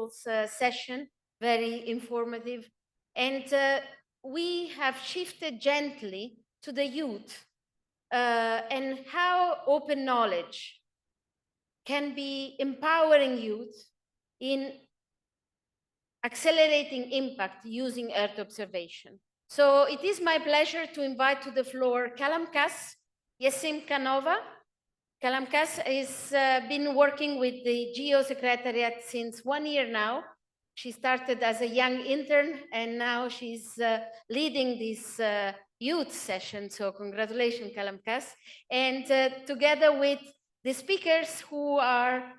people's session, very informative. And we have shifted gently to the youth and how open knowledge can be empowering youth in accelerating impact using Earth observation. So it is my pleasure to invite to the floor Kalamkas Yesimkanova. Kalamkas has been working with the GEO Secretariat since 1 year now. She started as a young intern and now she's leading this youth session. So congratulations, Kalamkas. And together with the speakers who are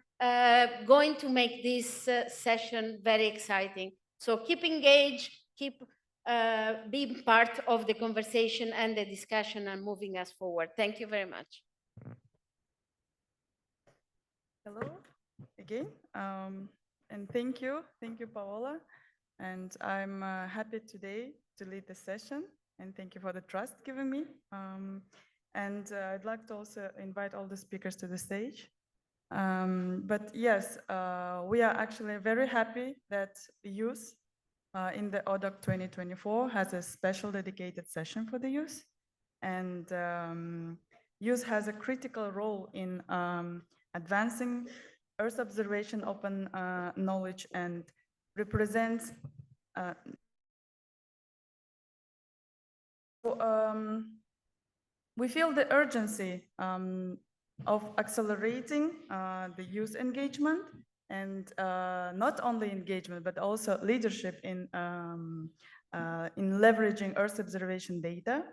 going to make this session very exciting. So keep engaged, keep being part of the conversation and the discussion and moving us forward. Thank you very much. Hello again, and thank you, Paola. And I'm happy today to lead the session, and thank you for the trust given me. And I'd like to also invite all the speakers to the stage. But yes, we are actually very happy that youth in the ODOC 2024 has a special dedicated session for the youth. And youth has a critical role in advancing Earth observation open knowledge and represents we feel the urgency of accelerating the youth engagement and not only engagement, but also leadership in leveraging Earth observation data,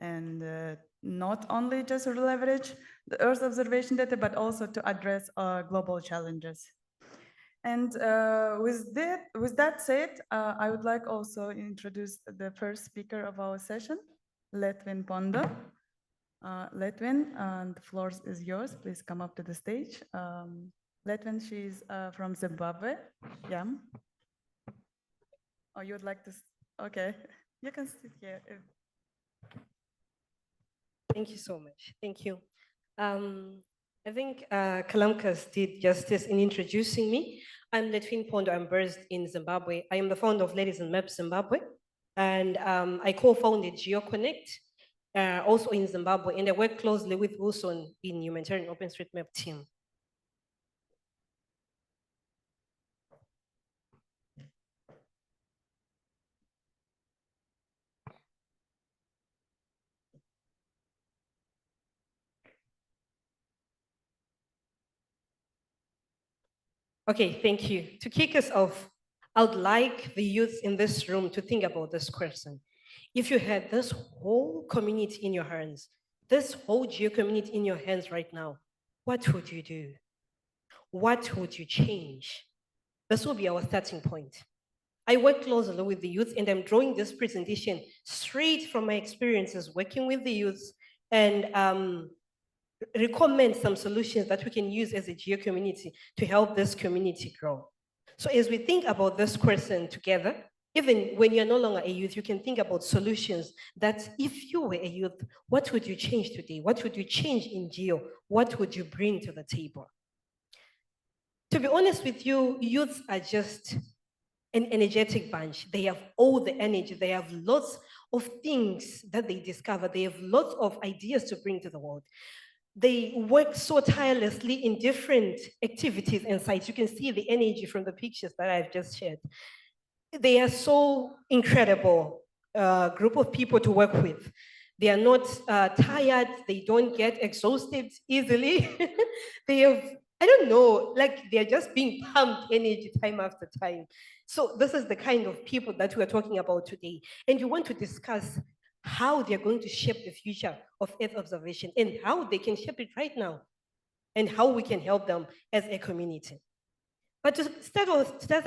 and not only just leverage the Earth observation data, but also to address global challenges. And with that said, I would like also introduce the first speaker of our session, Letwin Pondo. Letwin, the floor is yours. Please come up to the stage. Letwin, she's from Zimbabwe. Yeah. Oh, you would like to? Okay, you can sit here. Thank you so much. Thank you. I think Kalamkas did justice in introducing me. I'm Letwin Pondo. I'm based in Zimbabwe. I am the founder of Ladies and Maps Zimbabwe, and I co-founded GeoConnect, also in Zimbabwe, and I work closely with Wilson in Humanitarian OpenStreetMap team. Okay, thank you. To kick us off, I would like the youth in this room to think about this question. If you had this whole community in your hands, this whole geo community in your hands right now, what would you do? What would you change? This will be our starting point. I work closely with the youth, and I'm drawing this presentation straight from my experiences working with the youth and recommend some solutions that we can use as a geo community to help this community grow. So as we think about this question together, even when you're no longer a youth, you can think about solutions that if you were a youth, what would you change today? What would you change in geo? What would you bring to the table? To be honest with you, youths are just an energetic bunch. They have all the energy. They have lots of things that they discover. They have lots of ideas to bring to the world. They work so tirelessly in different activities and sites. You can see the energy from the pictures that I've just shared. They are so incredible group of people to work with. They are not tired. They don't get exhausted easily. They have, I don't know, like they're just being pumped energy time after time. So this is the kind of people that we're talking about today. And you want to discuss how they're going to shape the future of Earth observation and how they can shape it right now and how we can help them as a community. But to start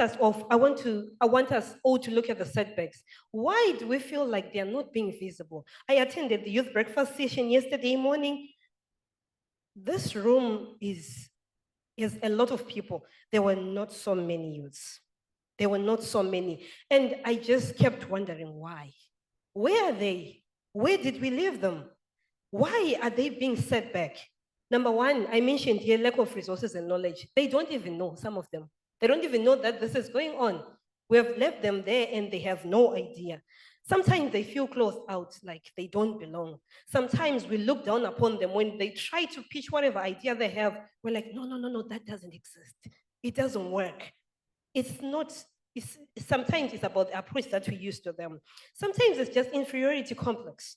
us off, I want us all to look at the setbacks. Why do we feel like they are not being visible? I attended the youth breakfast session yesterday morning. This room is a lot of people. There were not so many youths. There were not so many. And I just kept wondering why. Where are they? Where did we leave them? Why are they being set back? Number one, I mentioned here lack of resources and knowledge. They don't even know, some of them. They don't even know that this is going on. We have left them there and they have no idea. Sometimes they feel closed out, like they don't belong. Sometimes we look down upon them when they try to pitch whatever idea they have. We're like, no, no, no, no, that doesn't exist. It doesn't work. It's not, sometimes it's about the approach that we use to them. Sometimes it's just inferiority complex.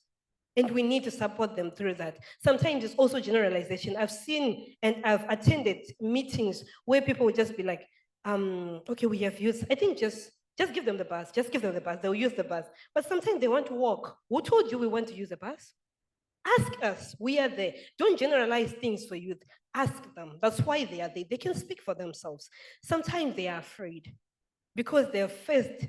And we need to support them through that. Sometimes it's also generalization. I've seen and I've attended meetings where people would just be like, okay, we have youth. I think just give them the bus. Just give them the bus. They'll use the bus. But sometimes they want to walk. Who told you we want to use the bus? Ask us. We are there. Don't generalize things for youth. Ask them. That's why they are there. They can speak for themselves. Sometimes they are afraid because they're faced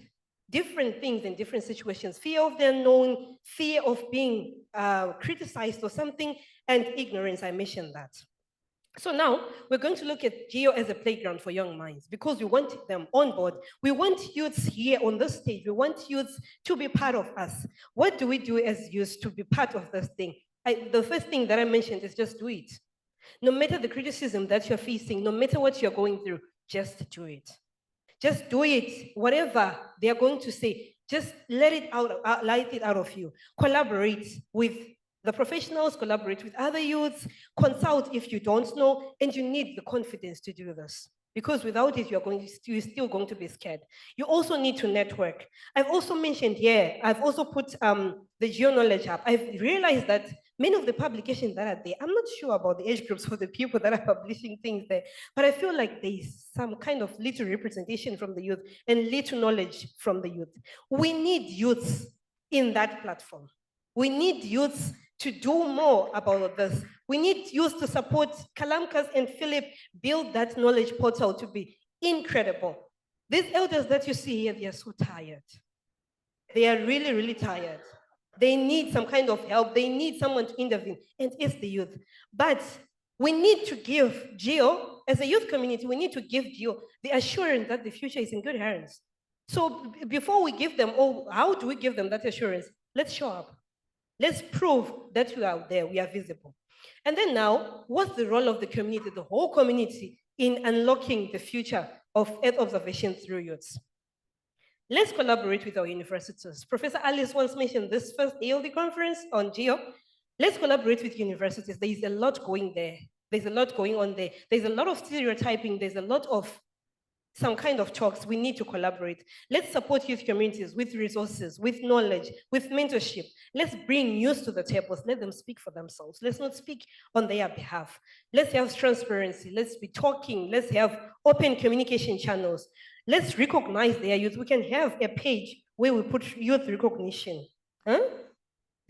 different things in different situations, fear of the unknown, fear of being criticized or something, and ignorance, I mentioned that. So now we're going to look at GEO as a playground for young minds because we want them on board. We want youths here on this stage. We want youths to be part of us. What do we do as youths to be part of this thing? The first thing that I mentioned is just do it. No matter the criticism that you're facing, no matter what you're going through, just do it. Just do it. Whatever they are going to say, just let it out of you. Collaborate with the professionals, collaborate with other youths, consult if you don't know, and you need the confidence to do this. Because without it, you're still going to be scared. You also need to network. I've also mentioned here, I've also put the GEO Knowledge Hub. I've realized that many of the publications that are there, I'm not sure about the age groups for the people that are publishing things there, but I feel like there's some kind of little representation from the youth and little knowledge from the youth. We need youths in that platform. We need youths to do more about this. We need youth to support Kalamkas and Philip build that knowledge portal to be incredible. These elders that you see here, they are so tired. They are really, really tired. They need some kind of help. They need someone to intervene, and it's the youth. But we need to give GEO, as a youth community, we need to give GEO the assurance that the future is in good hands. So before we give them, how do we give them that assurance? Let's show up. Let's prove that we are there, we are visible. And then now, what's the role of the community, the whole community, in unlocking the future of Earth observation through youths? Let's collaborate with our universities. Professor Alice once mentioned this first day of the conference on GEO. Let's collaborate with universities. There is a lot going there. There's a lot going on there. There's a lot of stereotyping. There's a lot of some kind of talks. We need to collaborate. Let's support youth communities with resources, with knowledge, with mentorship. Let's bring youth to the tables. Let them speak for themselves. Let's not speak on their behalf. Let's have transparency. Let's be talking. Let's have open communication channels. Let's recognize their youth. We can have a page where we put youth recognition. Huh?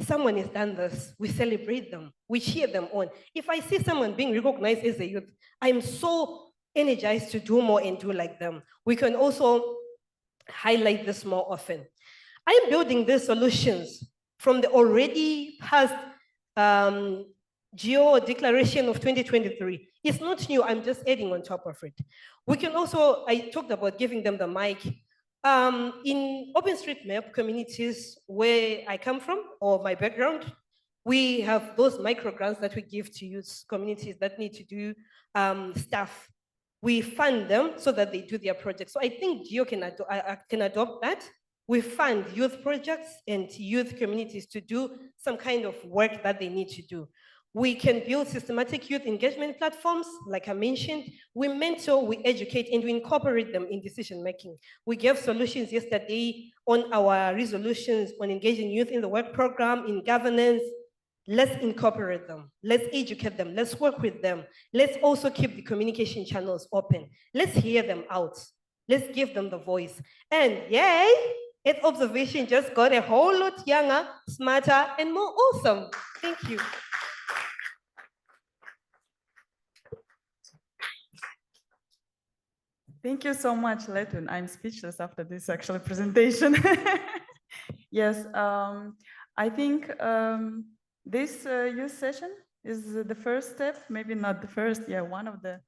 Someone has done this. We celebrate them. We cheer them on. If I see someone being recognized as a youth, I'm so energized to do more and do like them. We can also highlight this more often. I'm building these solutions from the already passed GEO Declaration of 2023. It's not new, I'm just adding on top of it. We can also, I talked about giving them the mic. In OpenStreetMap communities where I come from, or my background, we have those micro grants that we give to youth communities that need to do stuff. We fund them so that they do their projects. So I think GEO can adopt that. We fund youth projects and youth communities to do some kind of work that they need to do. We can build systematic youth engagement platforms, like I mentioned. We mentor, we educate, and we incorporate them in decision-making. We gave solutions yesterday on our resolutions on engaging youth in the work program, in governance. Let's incorporate them. Let's educate them. Let's work with them. Let's also keep the communication channels open. Let's hear them out. Let's give them the voice. And yay, Earth observation just got a whole lot younger, smarter, and more awesome. Thank you. Thank you so much, Letun. I'm speechless after this actual presentation. Yes, I think this youth session is the first step, maybe not the first, yeah, one of the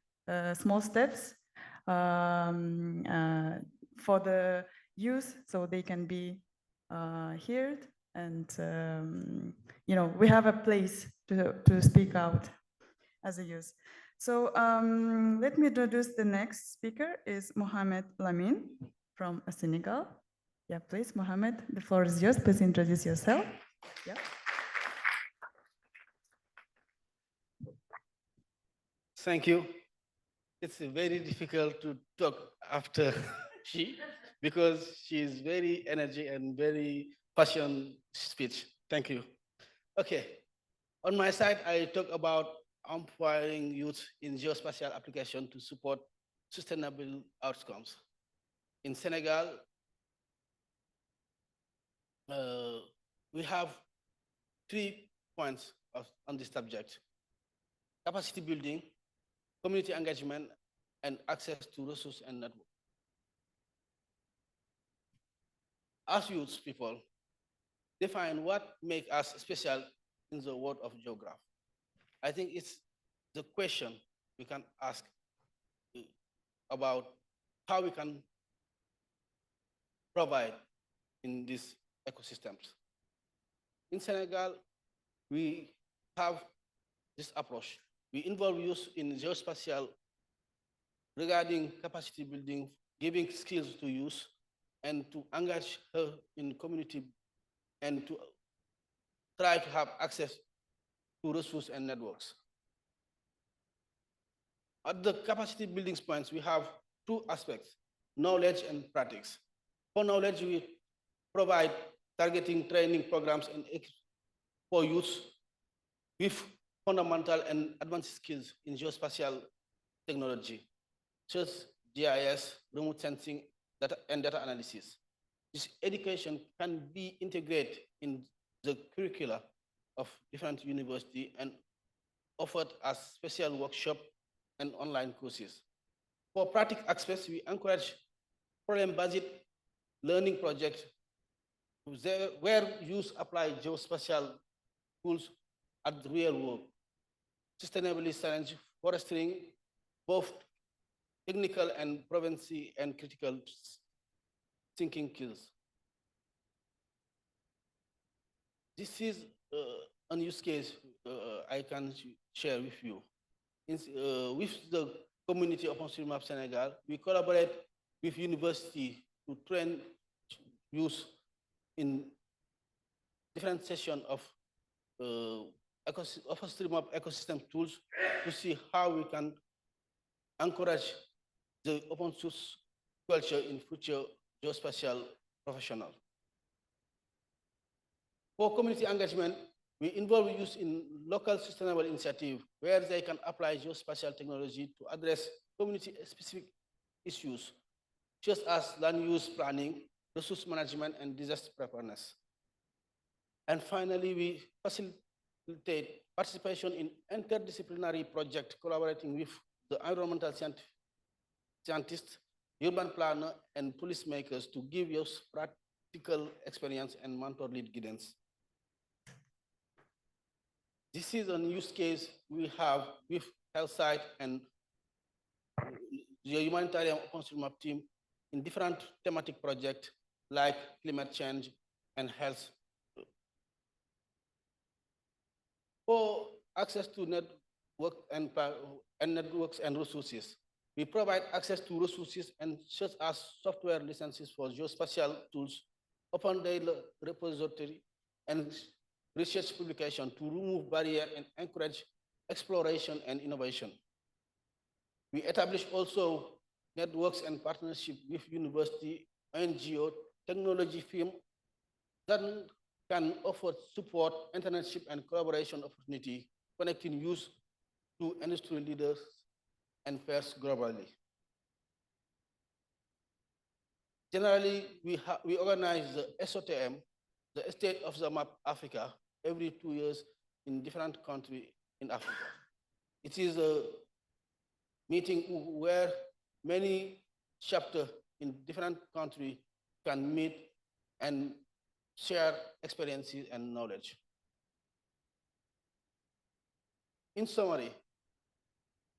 small steps for the youth so they can be heard and, you know, we have a place to speak out as a youth. So let me introduce the next speaker is Mohamed Lamine from Senegal. Yeah, please, Mohamed, the floor is yours. Please introduce yourself. Yeah. Thank you. It's very difficult to talk after she, because she is very energy and very passion speech. Thank you. Okay. On my side, I talk about empowering youth in geospatial application to support sustainable outcomes. In Senegal, we have 3 points on this subject: capacity building, community engagement, and access to resources and network. As youth people, define what makes us special in the world of geography. I think it's the question we can ask about how we can provide in these ecosystems. In Senegal, we have this approach. We involve youth in geospatial regarding capacity building, giving skills to youth, and to engage her in community and to try to have access to resources and networks. At the capacity building points, we have 2 aspects: knowledge and practice. For knowledge, we provide targeting training programs and for youth with fundamental and advanced skills in geospatial technology, such as GIS, remote sensing, and data analysis. This education can be integrated in the curricula of different universities and offered as special workshop and online courses. For practical aspects, we encourage problem-based learning projects where youth apply geospatial tools at the real world, sustainably challenge forestry, both technical and province and critical thinking skills. This is a use case I can share with you. With the community of OpenStreetMap Senegal, we collaborate with university to train youth in different sessions of OpenStreetMap ecosystem tools to see how we can encourage the open source culture in future geospatial professionals. For community engagement, we involve youth in local sustainable initiative where they can apply geospatial technology to address community-specific issues, such as land use planning, resource management, and disaster preparedness. And finally, we facilitate participation in interdisciplinary projects collaborating with the environmental scientists, urban planner, and policymakers to give youth practical experience and mentor-led guidance. This is a use case we have with HealthSite and the humanitarian OpenStreetMap team in different thematic projects like climate change and health. For access to networks and resources, we provide access to resources and such as software licenses for geospatial tools, open data repository, and research publication to remove barriers and encourage exploration and innovation. We establish also networks and partnership with university, NGO, technology firm that can offer support, internship, and collaboration opportunity, connecting youth to industry leaders and peers globally. Generally, we organize the SOTM, the State of the Map Africa, every 2 years in different countries in Africa. It is a meeting where many chapters in different countries can meet and share experiences and knowledge. In summary,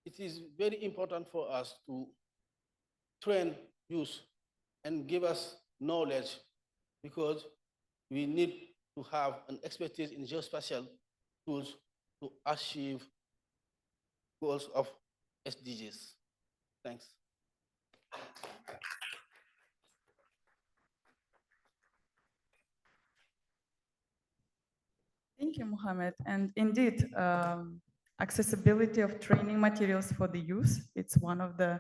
it is very important for us to train youth and give us knowledge because we need to have an expertise in geospatial tools to achieve goals of SDGs. Thanks. Thank you, Mohammed. And indeed, accessibility of training materials for the youth, it's one of the,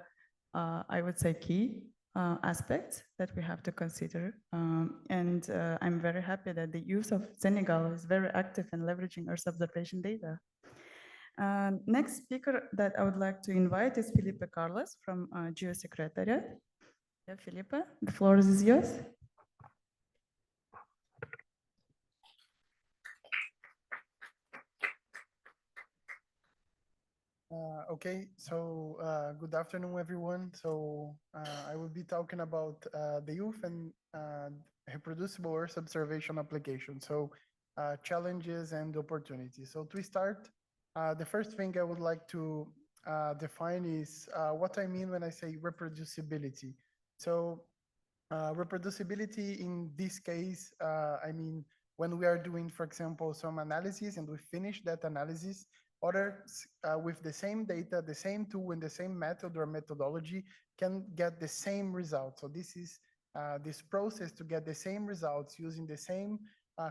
I would say, key aspects that we have to consider. And I'm very happy that the youth of Senegal is very active in leveraging Earth observation data. Next speaker that I would like to invite is Felipe Carlos from Geosecretariat. Yeah, Felipe, the floor is yours. Okay, so good afternoon, everyone. So I will be talking about the youth and reproducible Earth observation application. So challenges and opportunities. So to start, the first thing I would like to define is what I mean when I say reproducibility. So reproducibility in this case, I mean, when we are doing, for example, some analysis and we finish that analysis, others with the same data, the same tool, and the same method or methodology can get the same result. So this is this process to get the same results using the same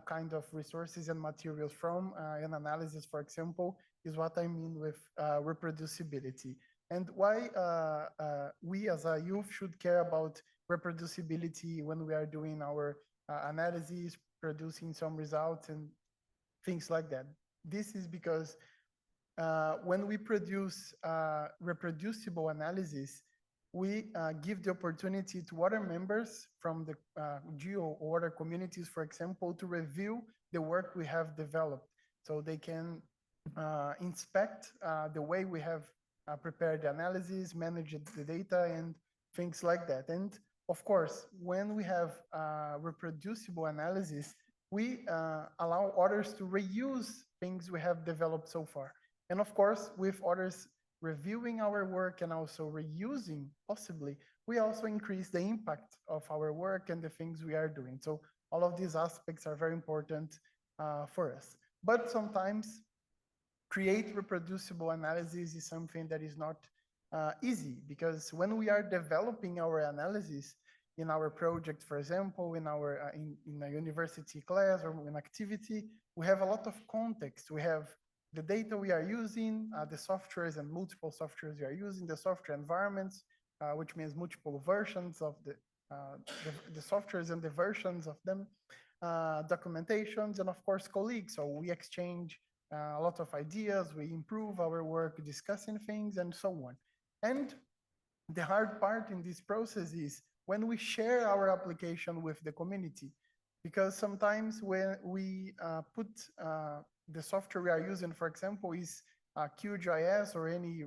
kind of resources and materials from an analysis, for example, is what I mean with reproducibility. And why we as a youth should care about reproducibility when we are doing our analysis, producing some results and things like that. This is because when we produce reproducible analysis, we give the opportunity to other members from the geo or other communities, for example, to review the work we have developed. So they can inspect the way we have prepared the analysis, manage the data, and things like that. And of course, when we have reproducible analysis, we allow others to reuse things we have developed so far. And of course, with others reviewing our work and also reusing, possibly, we also increase the impact of our work and the things we are doing. So all of these aspects are very important for us. But sometimes create reproducible analysis is something that is not easy, because when we are developing our analysis in our project, for example, in our in a university class or an activity, we have a lot of context. We have the data we are using, the softwares and multiple softwares we are using, the software environments, which means multiple versions of the softwares and the versions of them, documentations, and of course, colleagues. So we exchange a lot of ideas, we improve our work discussing things and so on. And the hard part in this process is when we share our application with the community, because sometimes when we put the software we are using, for example, is QGIS or any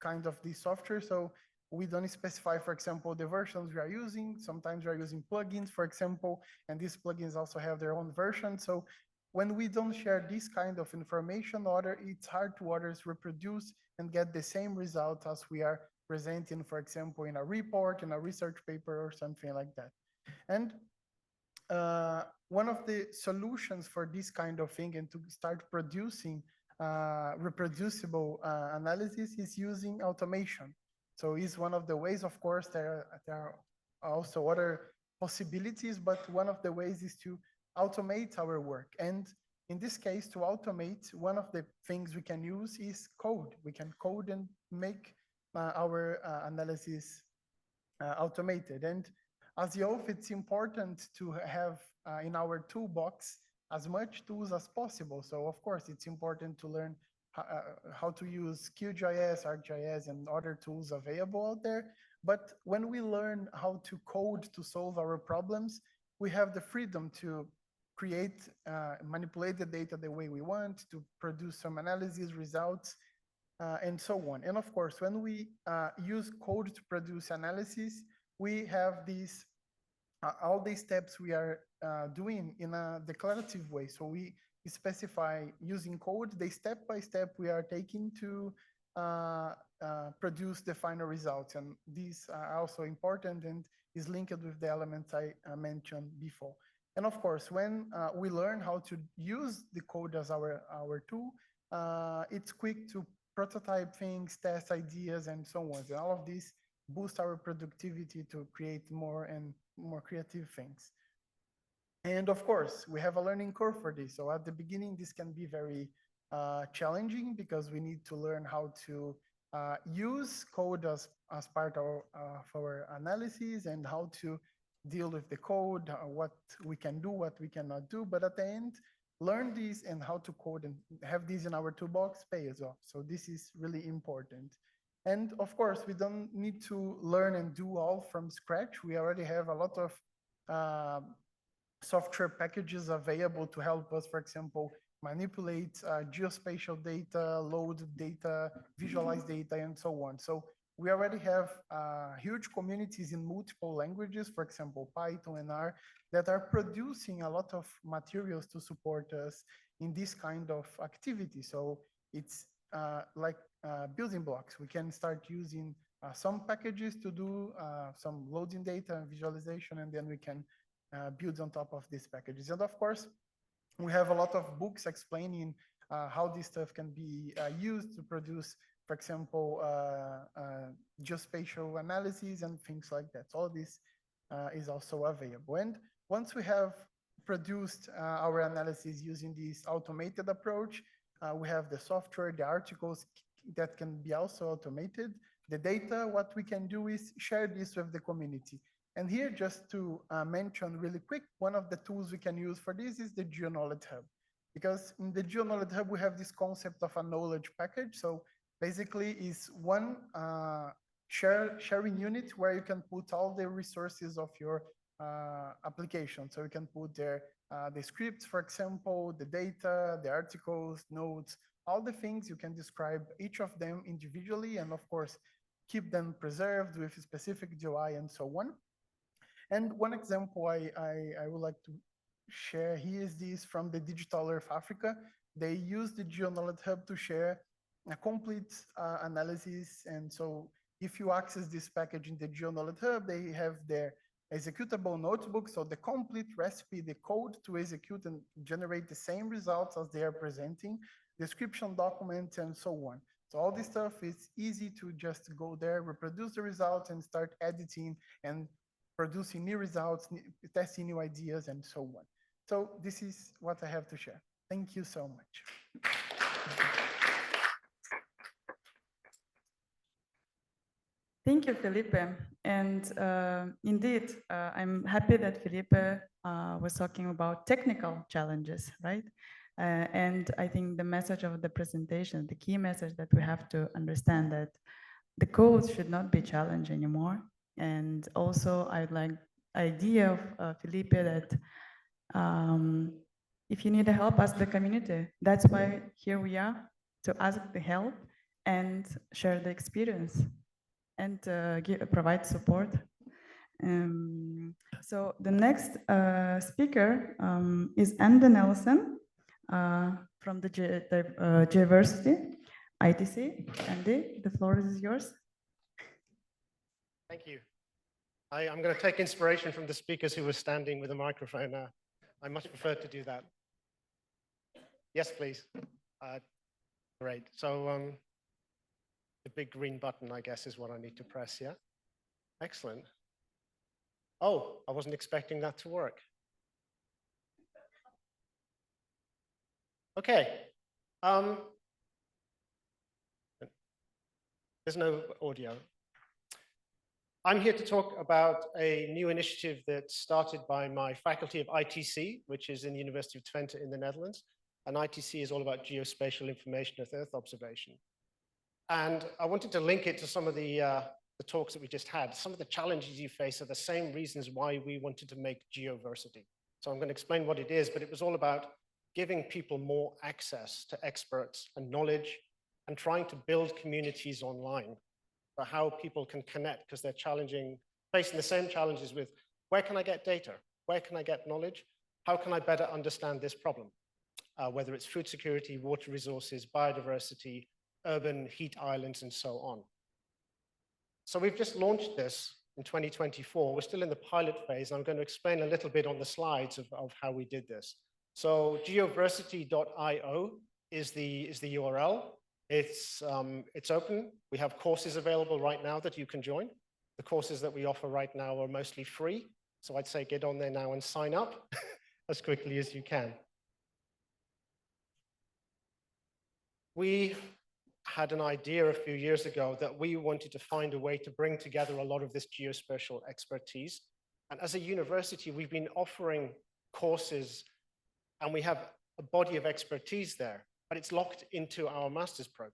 kind of this software. So we don't specify, for example, the versions we are using. Sometimes we are using plugins, for example, and these plugins also have their own version. So when we don't share this kind of information, it's hard to others reproduce and get the same result as we are presenting, for example, in a report, in a research paper, or something like that. And one of the solutions for this kind of thing and to start producing reproducible analysis is using automation. So it's one of the ways. Of course, there are also other possibilities, but one of the ways is to automate our work. And in this case, to automate, one of the things we can use is code. We can code and make our analysis automated. And as youth, it's important to have in our toolbox as much tools as possible. So of course, it's important to learn how to use QGIS, ArcGIS, and other tools available out there. But when we learn how to code to solve our problems, we have the freedom to create, manipulate the data the way we want, to produce some analysis results, and so on. And of course, when we use code to produce analysis, we have these all these steps we are doing in a declarative way. So we specify using code the step by step we are taking to produce the final results. And these are also important and is linked with the elements I mentioned before. And of course, when we learn how to use the code as our tool, it's quick to prototype things, test ideas, and so on. And all of this boosts our productivity to create more and more creative things. And of course, we have a learning curve for this. So at the beginning, this can be very challenging because we need to learn how to use code as part of our analysis and how to deal with the code, what we can do, what we cannot do. But at the end, learn this and how to code and have this in our toolbox pays off. So this is really important. And of course, we don't need to learn and do all from scratch. We already have a lot of software packages available to help us, for example, manipulate geospatial data, load data, visualize data, and so on. So we already have huge communities in multiple languages, for example, Python and R, that are producing a lot of materials to support us in this kind of activity. So it's like building blocks. We can start using some packages to do some loading data and visualization, and then we can build on top of these packages. And of course, we have a lot of books explaining how this stuff can be used to produce, for example, geospatial analysis and things like that. All this is also available. And once we have produced our analysis using this automated approach, we have the software, the articles that can be also automated. The data, what we can do is share this with the community. And here, just to mention really quick, one of the tools we can use for this is the GeoKnowledge Hub. Because in the GeoKnowledge Hub, we have this concept of a knowledge package. So basically, it's one sharing unit where you can put all the resources of your application. So you can put there the scripts, for example, the data, the articles, notes, all the things. You can describe each of them individually, and of course, keep them preserved with a specific GUI and so on. And one example I would like to share here is this from the Digital Earth Africa. They use the GeoKnowledge Hub to share a complete analysis. And so if you access this package in the GeoKnowledge Hub, they have their executable notebook. So the complete recipe, the code to execute and generate the same results as they are presenting, description documents, and so on. So all this stuff is easy to just go there, reproduce the results, and start editing and producing new results, testing new ideas, and so on. So this is what I have to share. Thank you so much. Thank you, Felipe. And indeed, I'm happy that Felipe was talking about technical challenges, right? And I think the message of the presentation, the key message that we have to understand that the code should not be challenged anymore. And also, I'd like idea of Felipe that if you need help, ask the community. That's why here we are, to ask the help and share the experience and provide support. So the next speaker is Andy Nelson from the Geoversity ITC. Andy, the floor is yours. Thank you. I'm going to take inspiration from the speakers who were standing with a microphone. I much prefer to do that. Yes, please. Great. So the big green button, I guess, is what I need to press, yeah? Excellent. Oh, I wasn't expecting that to work. Okay. There's no audio. I'm here to talk about a new initiative that started by my faculty of ITC, which is in the University of Twente in the Netherlands. And ITC is all about geospatial information with Earth observation. And I wanted to link it to some of the talks that we just had. Some of the challenges you face are the same reasons why we wanted to make Geoversity. So I'm going to explain what it is, but it was all about giving people more access to experts and knowledge and trying to build communities online for how people can connect, because they're facing the same challenges with where can I get data? Where can I get knowledge? How can I better understand this problem? Whether it's food security, water resources, biodiversity, urban heat islands, and so on. So we've just launched this in 2024. We're still in the pilot phase, and I'm going to explain a little bit on the slides of how we did this. So geoversity.io is the URL. It's open. We have courses available right now that you can join. The courses that we offer right now are mostly free. So I'd say get on there now and sign up as quickly as you can. We had an idea a few years ago that we wanted to find a way to bring together a lot of this geospatial expertise. And as a university, we've been offering courses and we have a body of expertise there, but it's locked into our master's program.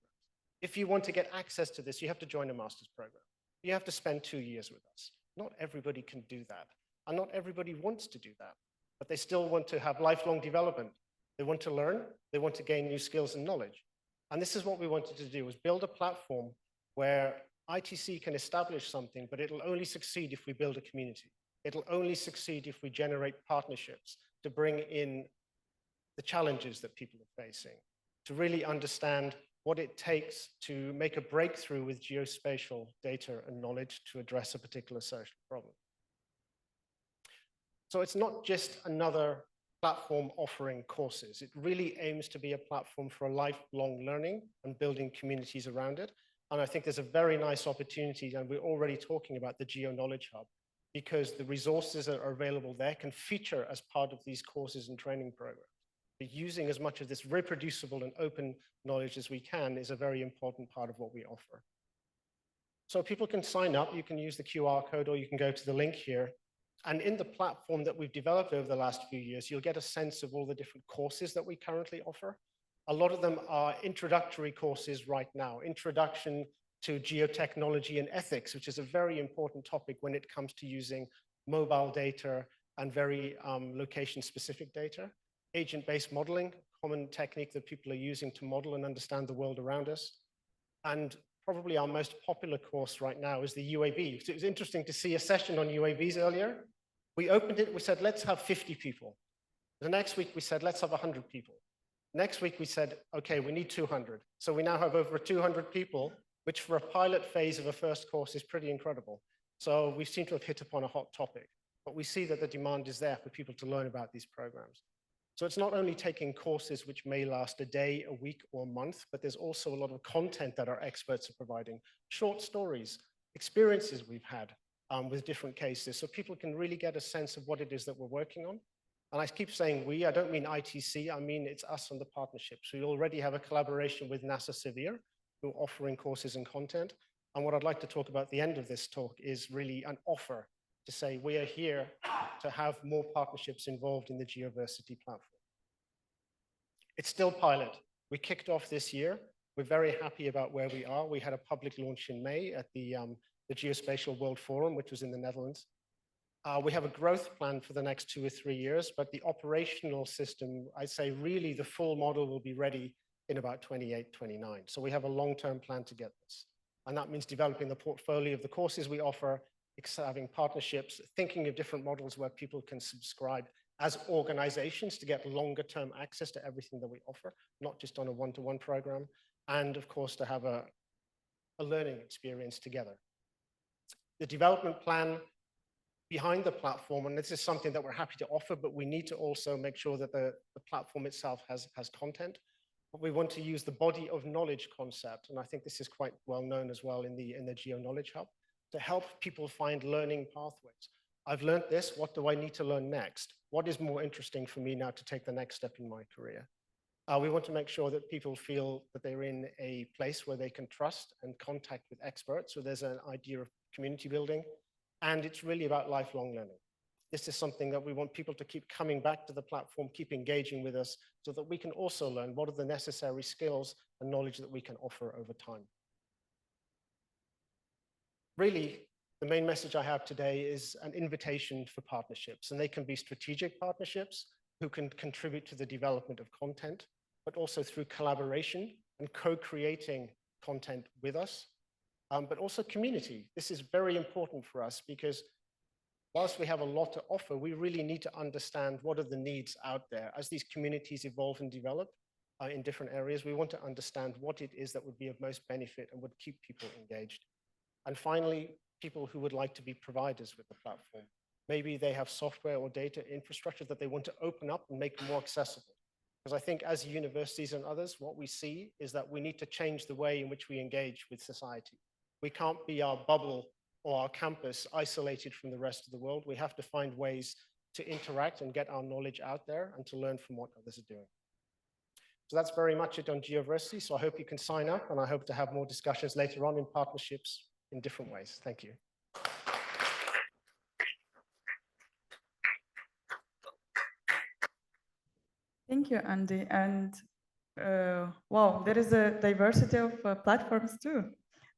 If you want to get access to this, you have to join a master's program. You have to spend 2 years with us. Not everybody can do that. And not everybody wants to do that, but they still want to have lifelong development. They want to learn, they want to gain new skills and knowledge. And this is what we wanted to do, was build a platform where ITC can establish something, but it'll only succeed if we build a community. It'll only succeed if we generate partnerships to bring in the challenges that people are facing, to really understand what it takes to make a breakthrough with geospatial data and knowledge to address a particular social problem. So it's not just another platform offering courses. It really aims to be a platform for lifelong learning and building communities around it. And I think there's a very nice opportunity, and we're already talking about the Geo Knowledge Hub, because the resources that are available there can feature as part of these courses and training programs. But using as much of this reproducible and open knowledge as we can is a very important part of what we offer. So people can sign up, you can use the QR code, or you can go to the link here. And in the platform that we've developed over the last few years, you'll get a sense of all the different courses that we currently offer. A lot of them are introductory courses right now, introduction to geotechnology and ethics, which is a very important topic when it comes to using mobile data and very location-specific data. Agent-based modeling, common technique that people are using to model and understand the world around us. And probably our most popular course right now is the UAV. So it was interesting to see a session on UAVs earlier. We opened it, we said, let's have 50 people. The next week we said, let's have 100 people. Next week we said, okay, we need 200. So we now have over 200 people, which for a pilot phase of a first course is pretty incredible. So we seem to have hit upon a hot topic, but we see that the demand is there for people to learn about these programs. So it's not only taking courses which may last a day, a week, or a month, but there's also a lot of content that our experts are providing, short stories, experiences we've had with different cases, so people can really get a sense of what it is that we're working on. And I keep saying we, I don't mean ITC, I mean it's us and the partnerships. We already have a collaboration with NASA Severe, who are offering courses and content. And what I'd like to talk about at the end of this talk is really an offer to say we are here to have more partnerships involved in the Geoversity platform. It's still pilot. We kicked off this year. We're very happy about where we are. We had a public launch in May at the Geospatial World Forum, which was in the Netherlands. We have a growth plan for the next 2 or 3 years, but the operational system, I'd say really the full model will be ready in about 28, 29. So we have a long-term plan to get this. And that means developing the portfolio of the courses we offer, having partnerships, thinking of different models where people can subscribe as organizations to get longer term access to everything that we offer, not just on a one-to-one program, and of course to have a learning experience together. The development plan behind the platform, and this is something that we're happy to offer, but we need to also make sure that the platform itself has content. But we want to use the body of knowledge concept, and I think this is quite well known as well in the Geo Knowledge Hub, to help people find learning pathways. I've learned this, what do I need to learn next? What is more interesting for me now to take the next step in my career? We want to make sure that people feel that they're in a place where they can trust and contact with experts. So there's an idea of community building, and it's really about lifelong learning. This is something that we want people to keep coming back to the platform, keep engaging with us, so that we can also learn what are the necessary skills and knowledge that we can offer over time. Really, the main message I have today is an invitation for partnerships, and they can be strategic partnerships who can contribute to the development of content, but also through collaboration and co-creating content with us, but also community. This is very important for us because whilst we have a lot to offer, we really need to understand what are the needs out there. As these communities evolve and develop in different areas, we want to understand what it is that would be of most benefit and would keep people engaged. And finally, people who would like to be providers with the platform. Maybe they have software or data infrastructure that they want to open up and make more accessible. Because I think as universities and others, what we see is that we need to change the way in which we engage with society. We can't be our bubble or our campus isolated from the rest of the world. We have to find ways to interact and get our knowledge out there and to learn from what others are doing. So that's very much it on Geoversity. So I hope you can sign up, and I hope to have more discussions later on in partnerships in different ways. Thank you. Thank you, Andy. And wow, there is a diversity of platforms too.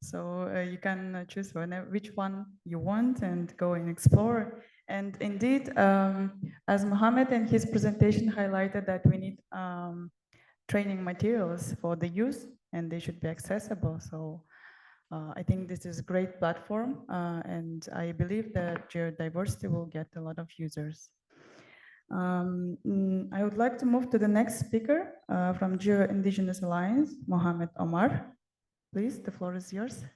So you can choose which one you want and go and explore. And indeed, as Mohammed in his presentation highlighted that we need training materials for the youth and they should be accessible. So I think this is a great platform and I believe that geodiversity will get a lot of users. I would like to move to the next speaker from Geo Indigenous Alliance, Mohammed Omar. Please, the floor is yours.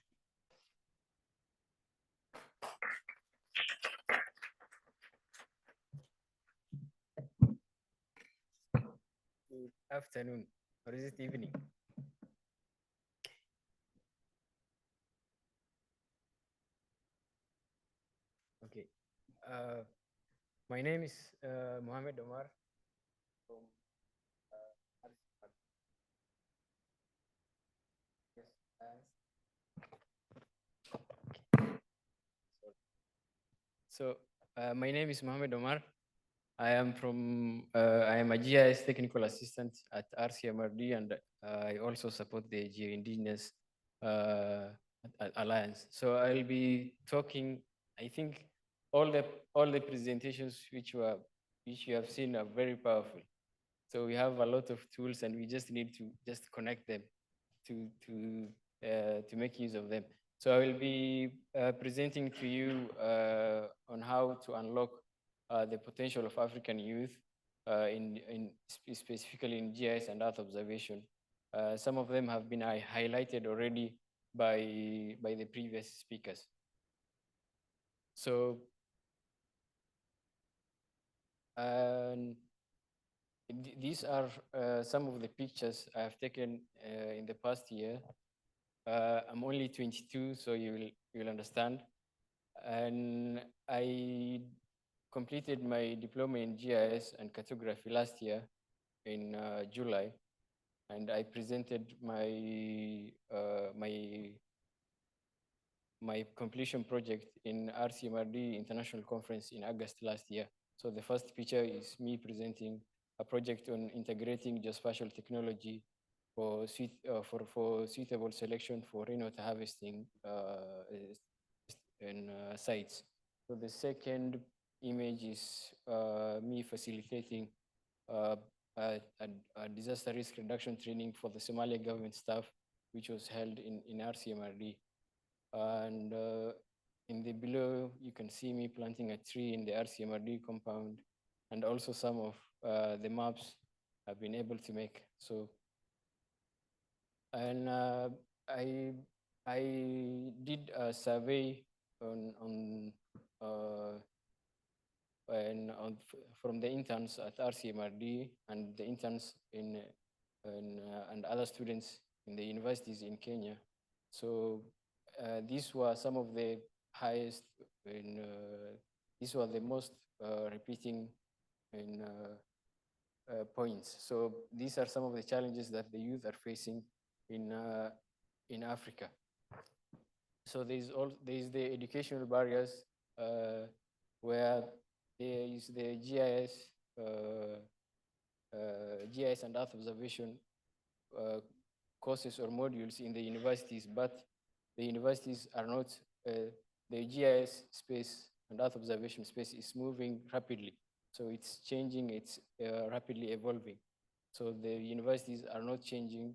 Good afternoon, or is it evening? Okay. My name is Mohammed Omar from yes, so my name is Mohammed Omar. I am a GIS technical assistant at RCMRD, and I also support the Geo-Indigenous Alliance. So I'll be talking, I think all the presentations which you have seen are very powerful. So we have a lot of tools and we just need to just connect them to make use of them. So I will be presenting to you on how to unlock the potential of African youth specifically in GIS and Earth observation. Some of them have been highlighted already by the previous speakers. So these are some of the pictures I have taken in the past year. I'm only 22, so you will understand. And I completed my diploma in GIS and cartography last year in July, and I presented my completion project in RCMRD International Conference in August last year. So the first picture is me presenting a project on integrating geospatial technology for suitable selection for rainwater harvesting in sites. So the second image is me facilitating a disaster risk reduction training for the Somalia government staff, which was held in RCMRD. And in the below, you can see me planting a tree in the RCMRD compound, and also some of the maps I've been able to make. So, and I did a survey from the interns at RCMRD and the interns and other students in the universities in Kenya. So these were some of the highest, these were the most repeating points. So these are some of the challenges that the youth are facing in Africa. So there is the educational barriers where there is the GIS and Earth observation courses or modules in the universities, but the universities are not, the GIS space and Earth observation space is moving rapidly. So it's changing, it's rapidly evolving. So the universities are not changing,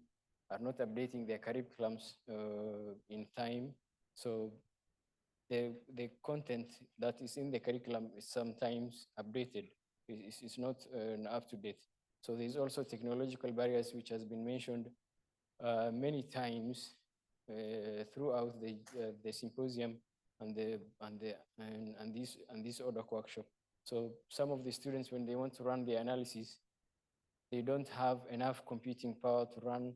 are not updating their curriculums in time. So the content that is in the curriculum is sometimes updated. It's not up to date. So there's also technological barriers, which has been mentioned many times throughout the symposium and this ODAC workshop. So some of the students, when they want to run the analysis, they don't have enough computing power to run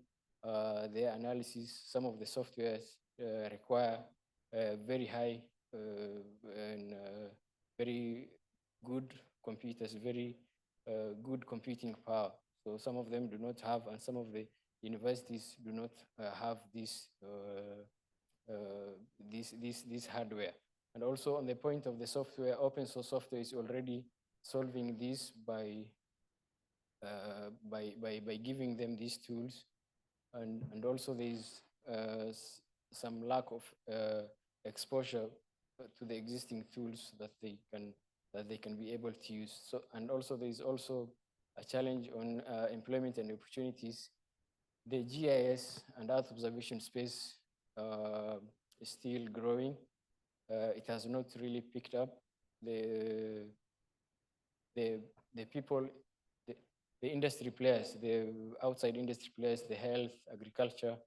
their analysis. Some of the softwares require very high and very good computers, very good computing power. So some of them do not have, and some of the universities do not have this hardware. And also on the point of the software, open source software is already solving this by giving them these tools. And also there's some lack of exposure to the existing tools that they can be able to use. So, and also there's also a challenge on employment and opportunities. The GIS and Earth observation space is still growing. It has not really picked up. The people, the industry players, the outside industry players, the health, agriculture,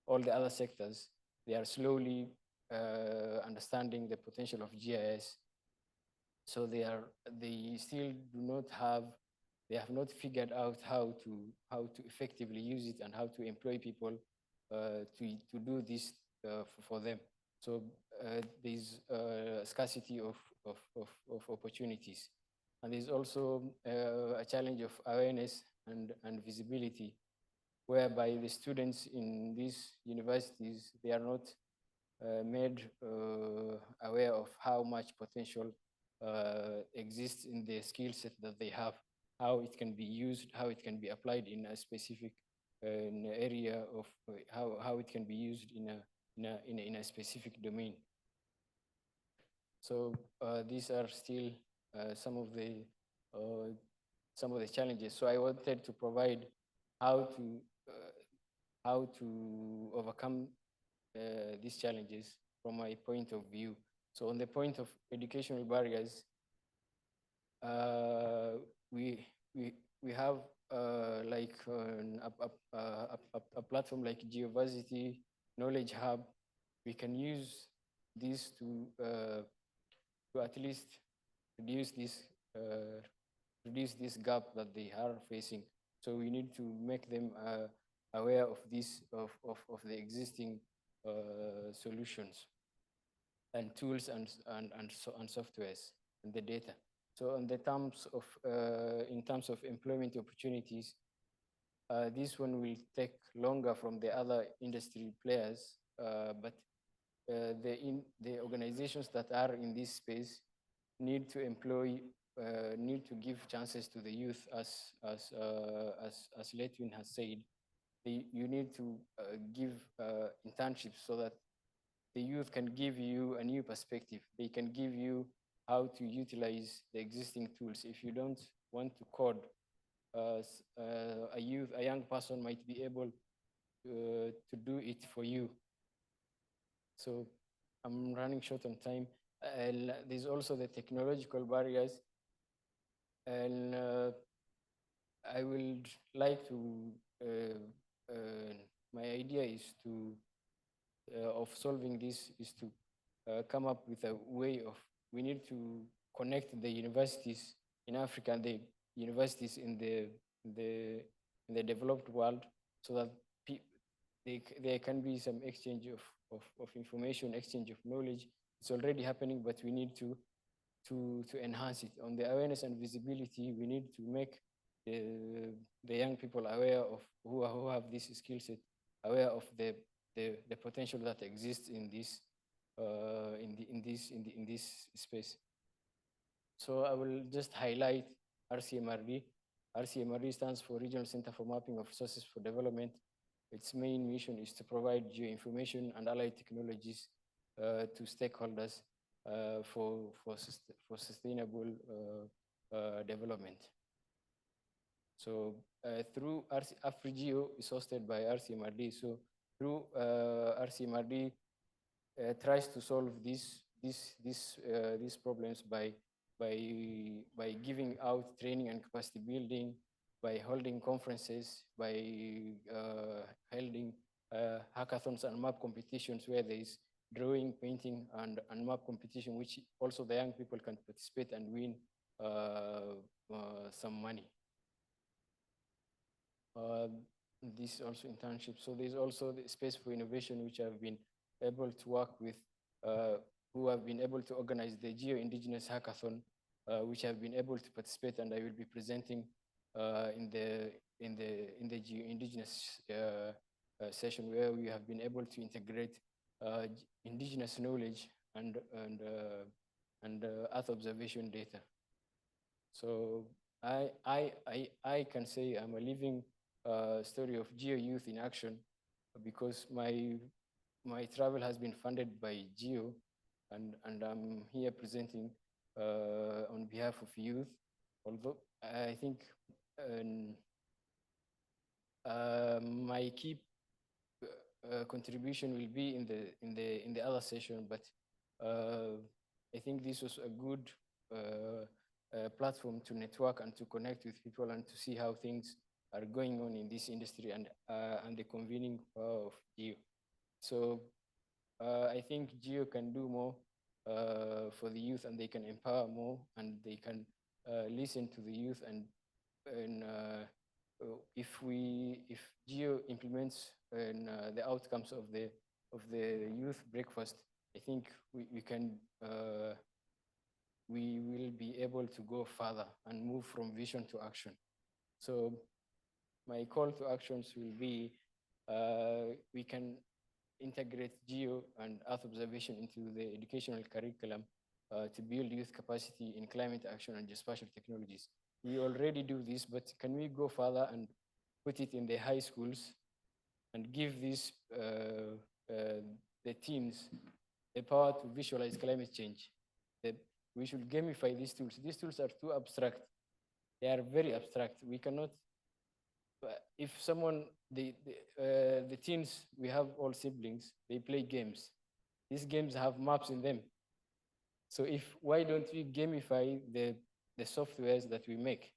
all the other sectors, they are slowly understanding the potential of GIS. So they still do not have, they have not figured out how to effectively use it and how to employ people to do this for them. So there's scarcity of opportunities. And there's also a challenge of awareness and visibility, whereby the students in these universities, they are not made aware of how much potential exists in the skill set that they have, how it can be used, how it can be applied in a specific area of how it can be used in a specific domain. So these are still some of the challenges. So I wanted to provide how to overcome these challenges from my point of view. So on the point of educational barriers, we have like a platform like Geoversity, Knowledge Hub. We can use this to at least reduce this gap that they are facing. So we need to make them aware of this, of the existing solutions and tools and softwares and the data. So in terms of employment opportunities, this one will take longer from the other industry players, but the organizations that are in this space need to employ, need to give chances to the youth, as Letwin has said. You need to give internships so that the youth can give you a new perspective. They can give you how to utilize the existing tools. If you don't want to code, a young person might be able to do it for you. So I'm running short on time. And there's also the technological barriers. And I would like to, my idea is to, of solving this is to come up with a way of, we need to connect the universities in Africa and the universities in the developed world, so that there can be some exchange of information, exchange of knowledge. It's already happening, but we need to enhance it. On the awareness and visibility, we need to make the young people aware of who have this skill set, aware of the potential that exists in this in this space. So I will just highlight RCMRD. RCMRD stands for Regional Center for Mapping of Resources for Development. Its main mission is to provide geoinformation and allied technologies to stakeholders for sustainable development. So through AfriGeo is hosted by RCMRD. So through RCMRD tries to solve these problems by giving out training and capacity building, by holding conferences, by holding hackathons and map competitions where there is drawing, painting, and map competition, which also the young people can participate and win some money. uh, this also internship. So there's also the space for innovation, which I've been able to work with, who have been able to organize the Geo-Indigenous Hackathon, which I've been able to participate, and I will be presenting in the Geo-Indigenous session, where we have been able to integrate indigenous knowledge and Earth observation data. So I can say I'm a living story of Geo Youth in Action, because my travel has been funded by Geo, and I'm here presenting on behalf of youth. Although I think my key contribution will be in the other session, but I think this was a good platform to network and to connect with people and to see how things are going on in this industry, and the convening of Geo. So I think Geo can do more for the youth, and they can empower more, and they can listen to the youth, and if Geo implements the outcomes of the youth breakfast, I think we will be able to go further and move from vision to action. So my call to actions will be, we can integrate Geo and Earth observation into the educational curriculum to build youth capacity in climate action and geospatial technologies. We already do this, but can we go further and put it in the high schools and give this the teens the power to visualize climate change? We should gamify these tools. These tools are too abstract. They are very abstract. We cannot, if someone, the teens, we have all siblings, they play games. These games have maps in them. So why don't we gamify the softwares that we make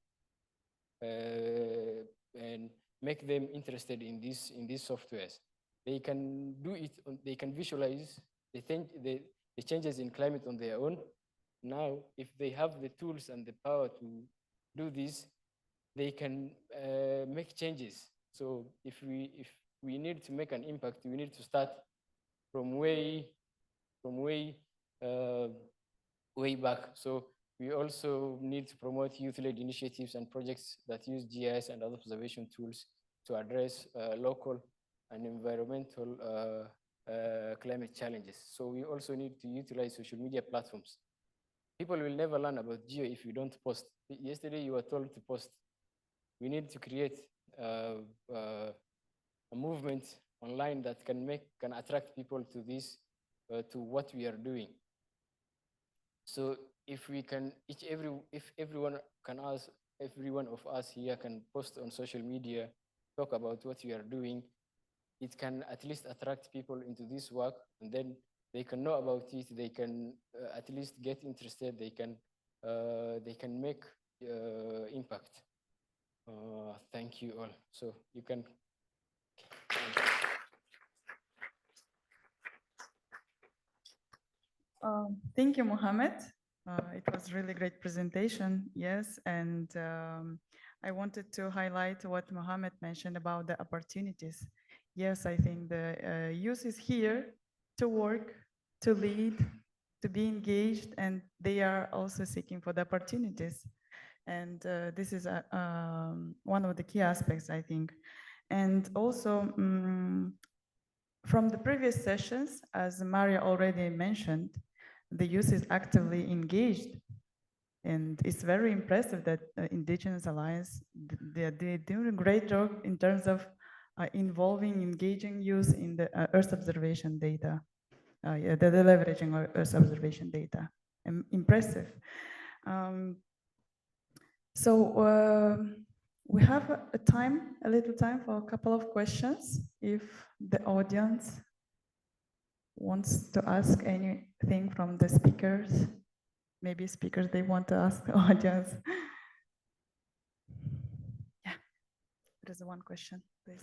and make them interested in these softwares? They can do it, they can visualize the changes in climate on their own. Now, if they have the tools and the power to do this, they can make changes. So if we need to make an impact, we need to start from way back. So we also need to promote youth-led initiatives and projects that use GIS and other observation tools to address local and environmental climate challenges. So we also need to utilize social media platforms. People will never learn about Geo if you don't post. Yesterday you were told to post. We need to create a movement online that can attract people to this, to what we are doing. So if everyone of us here can post on social media, talk about what we are doing, it can at least attract people into this work, and then they can know about it. They can at least get interested. They can make impact. Thank you all. So you can. Thank you, Mohammed. It was really great presentation, yes, and I wanted to highlight what Mohammed mentioned about the opportunities. Yes, I think the youth is here to work, to lead, to be engaged, and they are also seeking for the opportunities. And this is one of the key aspects, I think. And also, from the previous sessions, as Maria already mentioned, the youth is actively engaged. And it's very impressive that Indigenous Alliance, they're doing a great job in terms of involving, engaging youth in the Earth observation data, the leveraging of Earth observation data. Impressive. We have a little time for a couple of questions. If the audience wants to ask anything from the speakers, maybe speakers, they want to ask the audience. Yeah, there is one question, please.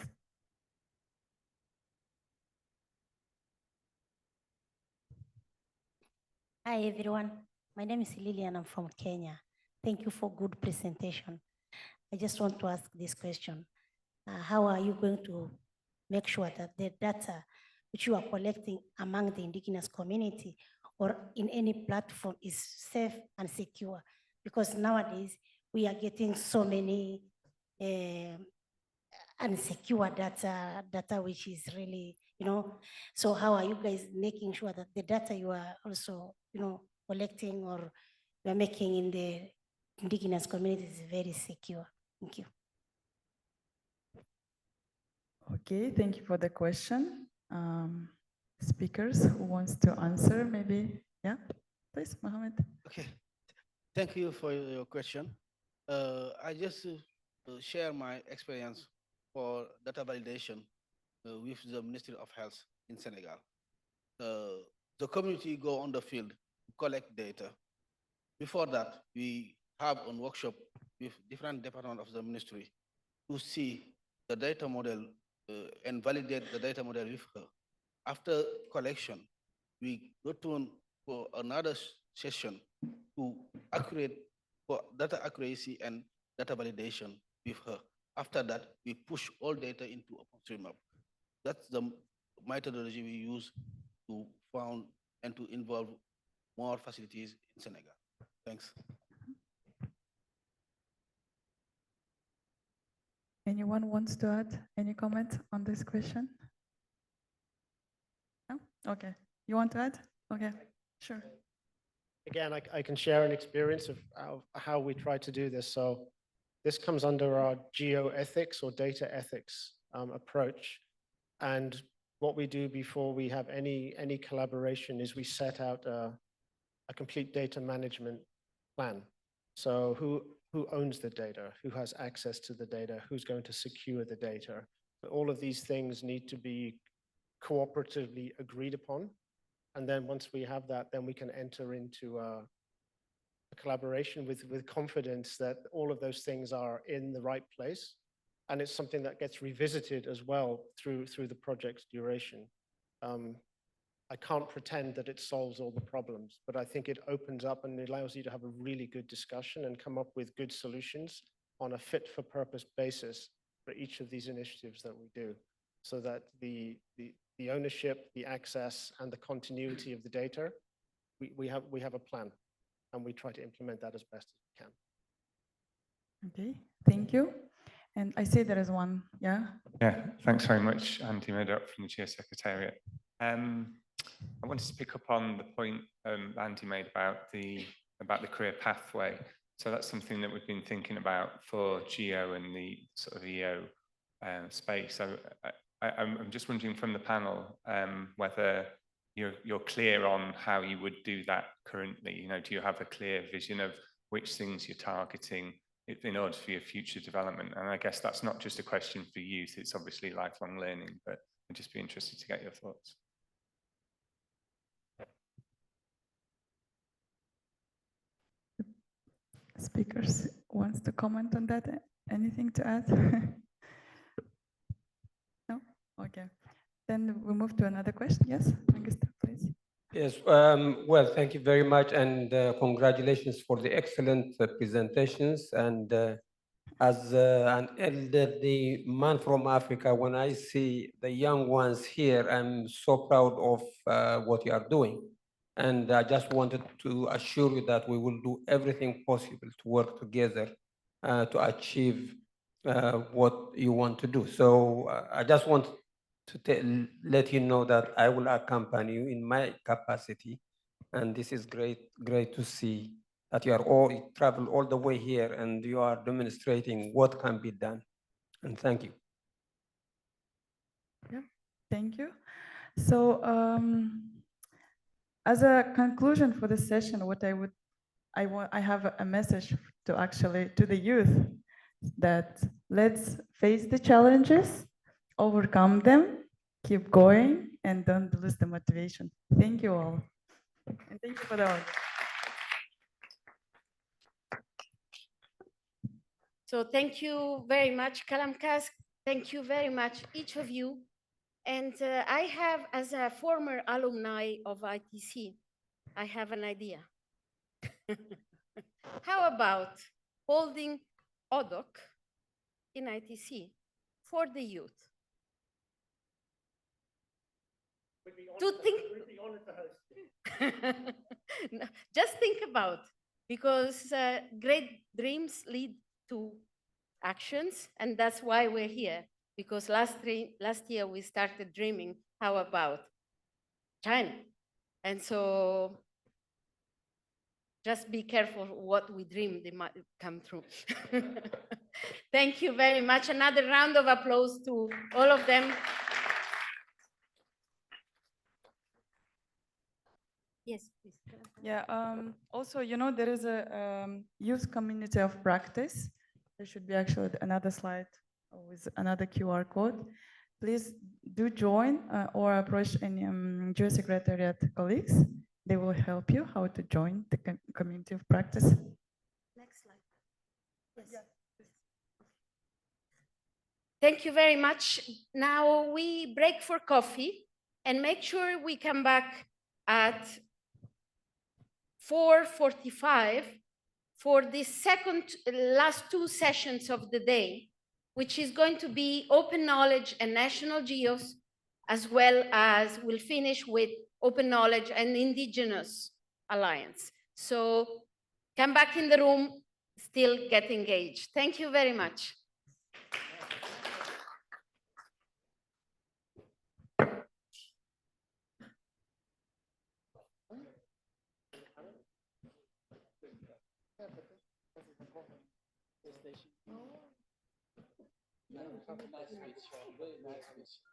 Hi, everyone. My name is Lillian. I'm from Kenya. Thank you for good presentation. I just want to ask this question. how are you going to make sure that the data which you are collecting among the indigenous community or in any platform is safe and secure? Because nowadays we are getting so many unsecure data which is really, so how are you guys making sure that the data you are also, collecting or you are making in the indigenous communities is very secure? Thank you. Okay, thank you for the question. Speakers who wants to answer, maybe, yeah, please, Mohammed. Okay, thank you for your question. I just share my experience for data validation with the Ministry of Health in Senegal. The community go on the field to collect data. Before that, we have a workshop with different departments of the ministry to see the data model and validate the data model with her. After collection, we go to for another session to accurate for data accuracy and data validation with her. After that, we push all data into OpenStreetMap. That's the methodology we use to found and to involve more facilities in Senegal. Thanks. Anyone wants to add any comment on this question? No? Okay. You want to add? Okay, sure. Again, I can share an experience of how we try to do this. So this comes under our geoethics or data ethics approach. And what we do before we have any collaboration is we set out a complete data management plan. So who owns the data, who has access to the data, who's going to secure the data. But all of these things need to be cooperatively agreed upon. And then once we have that, then we can enter into a collaboration with confidence that all of those things are in the right place. And it's something that gets revisited as well through the project's duration. I can't pretend that it solves all the problems, but I think it opens up and allows you to have a really good discussion and come up with good solutions on a fit for purpose basis for each of these initiatives that we do, so that the ownership, the access, and the continuity of the data, we have a plan, and we try to implement that as best as we can. Okay, thank you. And I see there is one, yeah? Yeah, thanks very much, Andy Murdoch from the Chair Secretariat. I wanted to pick up on the point Andy made about the career pathway. So that's something that we've been thinking about for GEO and the sort of EO space. So I'm just wondering from the panel whether you're clear on how you would do that currently. Do you have a clear vision of which things you're targeting in order for your future development? And I guess that's not just a question for youth, it's obviously lifelong learning, but I'd just be interested to get your thoughts. Speakers wants to comment on that? Anything to add? No? Okay. Then we move to another question. Yes, Mengistu, please. Yes, well, thank you very much, and congratulations for the excellent presentations. And as an elderly man from Africa, when I see the young ones here, I'm so proud of what you are doing. And I just wanted to assure you that we will do everything possible to work together to achieve what you want to do. So I just want to let you know that I will accompany you in my capacity. And this is great to see that you travel all the way here and you are demonstrating what can be done. And thank you. Yeah, thank you. So as a conclusion for this session, I have a message to the youth that let's face the challenges, overcome them, keep going, and don't lose the motivation. Thank you all. And thank you for the audience. So thank you very much, Kalamkas. Thank you very much, each of you. And I have, as a former alumni of ITC, I have an idea. How about holding ODOC in ITC for the youth. To think, No, just think about, because great dreams lead to actions, and that's why we're here. Because last year we started dreaming, how about China? And so just be careful what we dream, they might come true. Thank you very much. Another round of applause to all of them. Yes, please. Yeah, also, you know, there is a youth community of practice. There should be actually another slide with another QR code. Please do join or approach any Geosecretariat colleagues. They will help you how to join the community of practice. Next slide. Yes. Thank you very much. Now we break for coffee, and make sure we come back at 4:45 for the last two sessions of the day, which is going to be open knowledge and national geos, as well as we'll finish with open knowledge and indigenous alliance. So come back in the room, still get engaged. Thank you very much. Nice speech, very nice speech.